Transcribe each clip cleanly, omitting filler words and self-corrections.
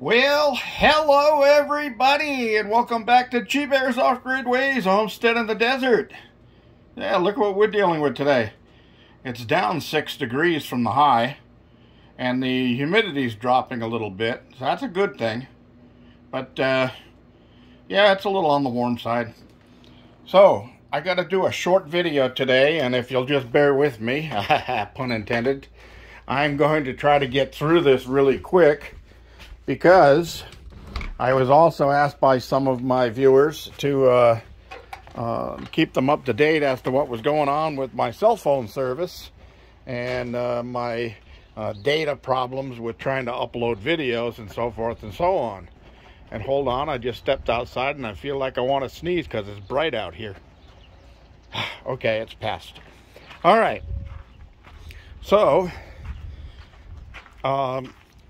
Well, hello everybody, and welcome back to G Bear's Off-Grid Ways, Homestead in the Desert. Yeah, look what we're dealing with today. It's down 6 degrees from the high, and the humidity's dropping a little bit, so that's a good thing. But, yeah, it's a little on the warm side. So, I gotta do a short video today, and if you'll just bear with me, pun intended, I'm going to try to get through this really quick, because I was also asked by some of my viewers to keep them up to date as to what was going on with my cell phone service and my data problems with trying to upload videos and so forth and so on. And hold on, I just stepped outside and I feel like I want to sneeze because it's bright out here. Okay, it's passed. All right. So,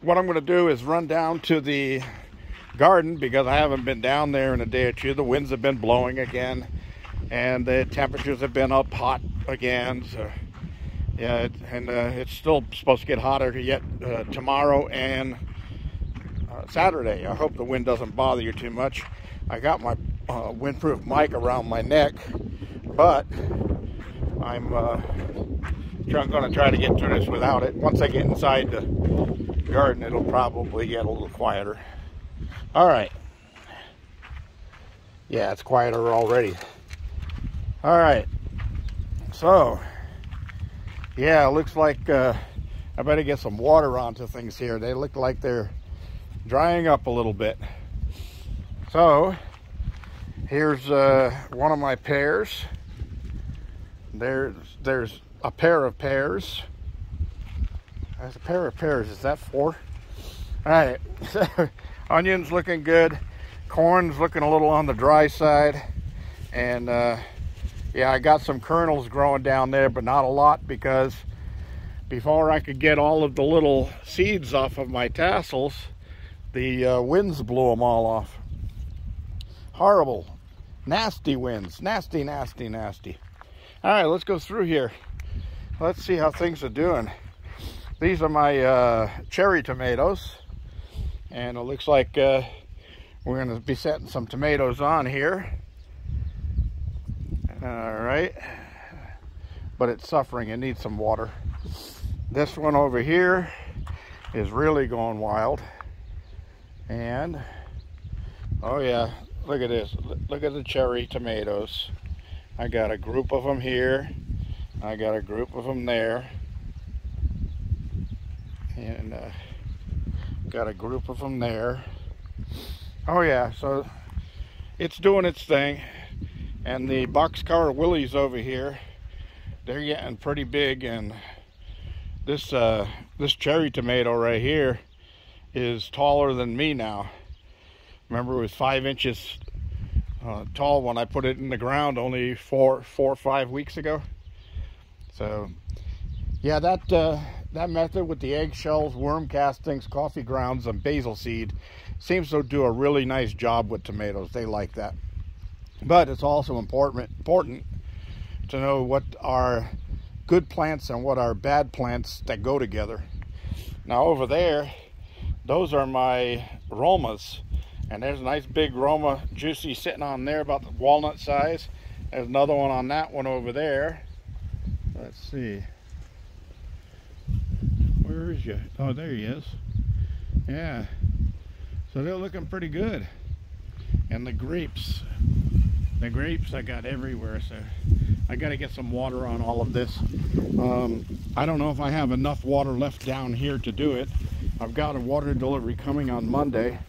what I'm going to do is run down to the garden because I haven't been down there in a day or two. The winds have been blowing again, and the temperatures have been up hot again. So, yeah, it's still supposed to get hotter yet tomorrow and Saturday. I hope the wind doesn't bother you too much. I got my windproof mic around my neck, but I'm going to try to get through this without it. Once I get inside the garden, it'll probably get a little quieter. All right. Yeah, it's quieter already. All right. So, yeah, it looks like I better get some water onto things here. They look like they're drying up a little bit. So, here's one of my pears. There's a pair of pears. There's a pair of pears. Is that 4? All right. Onions looking good. Corn's looking a little on the dry side. And yeah, I got some kernels growing down there, but not a lot, because before I could get all of the little seeds off of my tassels, the winds blew them all off. Horrible. Nasty winds. Nasty, nasty, nasty. All right, let's go through here. Let's see how things are doing. These are my cherry tomatoes, and it looks like we're going to be setting some tomatoes on here. All right, but it's suffering. It needs some water. This one over here is really going wild, and oh yeah, look at this. Look at the cherry tomatoes. I got a group of them here. I got a group of them there. And got a group of them there. Oh yeah, so it's doing its thing. And the boxcar willies over here, they're getting pretty big. And this this cherry tomato right here is taller than me now. Remember, it was 5 inches tall when I put it in the ground only four or 5 weeks ago. So yeah, that method with the eggshells, worm castings, coffee grounds, and basil seed seems to do a really nice job with tomatoes. They like that. But it's also important to know what are good plants and what are bad plants that go together. Now over there, those are my Romas. And there's a nice big Roma juicy sitting on there about the walnut size. There's another one on that one over there. Let's see. Where is you? Oh, there he is. Yeah. So they're looking pretty good. And the grapes I got everywhere. So I got to get some water on all of this. I don't know if I have enough water left down here to do it. I've got a water delivery coming on Monday.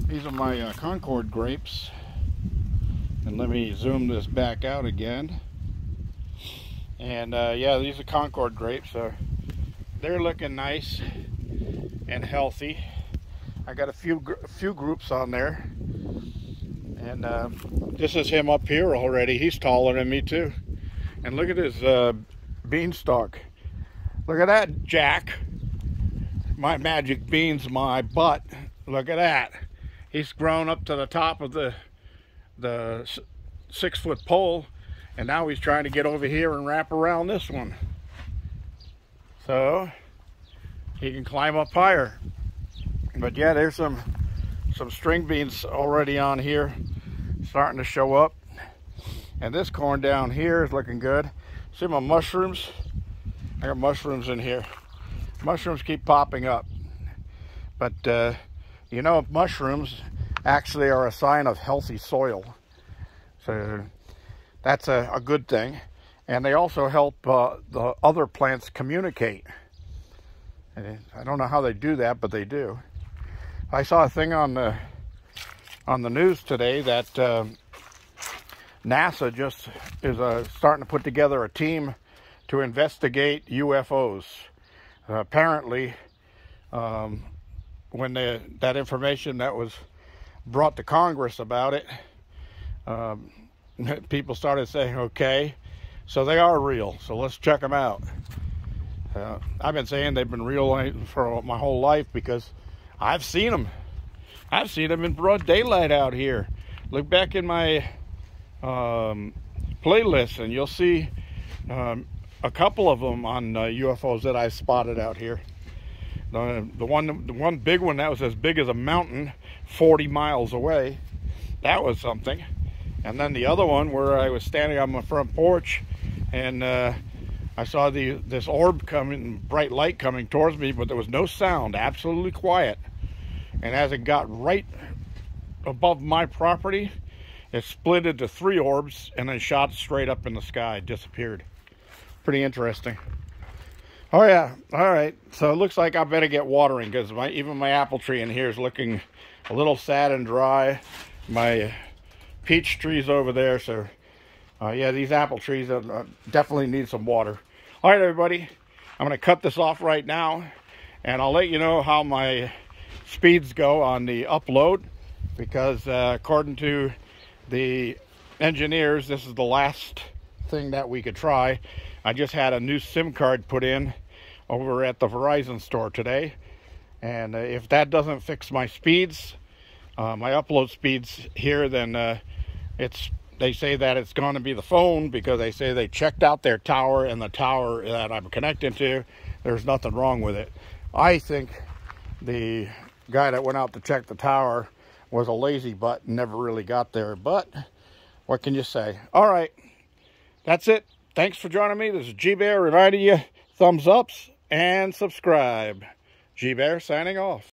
These are my Concord grapes. And let me zoom this back out again. And yeah, these are Concord grapes. So they're looking nice and healthy. I got a few groups on there. And this is him up here already. He's taller than me too. And look at his beanstalk. Look at that, Jack. My magic beans, my butt. Look at that. He's grown up to the top of the 6-foot pole. And now he's trying to get over here and wrap around this one. So he can climb up higher. But yeah, there's some some string beans already on here, starting to show up. And this corn down here is looking good. See my mushrooms? I got mushrooms in here. Mushrooms keep popping up. But you know, mushrooms actually are a sign of healthy soil. So that's a good thing. And they also help the other plants communicate. And I don't know how they do that, but they do. I saw a thing on the news today that NASA just is starting to put together a team to investigate UFOs. Apparently, when that information that was brought to Congress about it, people started saying, okay, so they are real, so let's check them out. I've been saying they've been real for my whole life because I've seen them. I've seen them in broad daylight out here. Look back in my playlist and you'll see a couple of them on UFOs that I spotted out here. The one big one that was as big as a mountain 40 miles away, that was something. And then the other one where I was standing on my front porch and I saw this orb coming, bright light coming towards me, but there was no sound, absolutely quiet. And as it got right above my property, it split into 3 orbs and then shot straight up in the sky, disappeared. Pretty interesting. Oh yeah, all right. So it looks like I better get watering because even my apple tree in here is looking a little sad and dry. My peach tree's over there, so yeah, these apple trees definitely need some water. All right, everybody, I'm going to cut this off right now, and I'll let you know how my speeds go on the upload, because according to the engineers, this is the last thing that we could try. I just had a new SIM card put in over at the Verizon store today, and if that doesn't fix my speeds, my upload speeds here, then they say that it's going to be the phone, because they say they checked out their tower, and the tower that I'm connected to, there's nothing wrong with it. I think the guy that went out to check the tower was a lazy butt and never really got there, but what can you say? All right, that's it. Thanks for joining me. This is G-Bear reminding you, thumbs ups and subscribe. G-Bear signing off.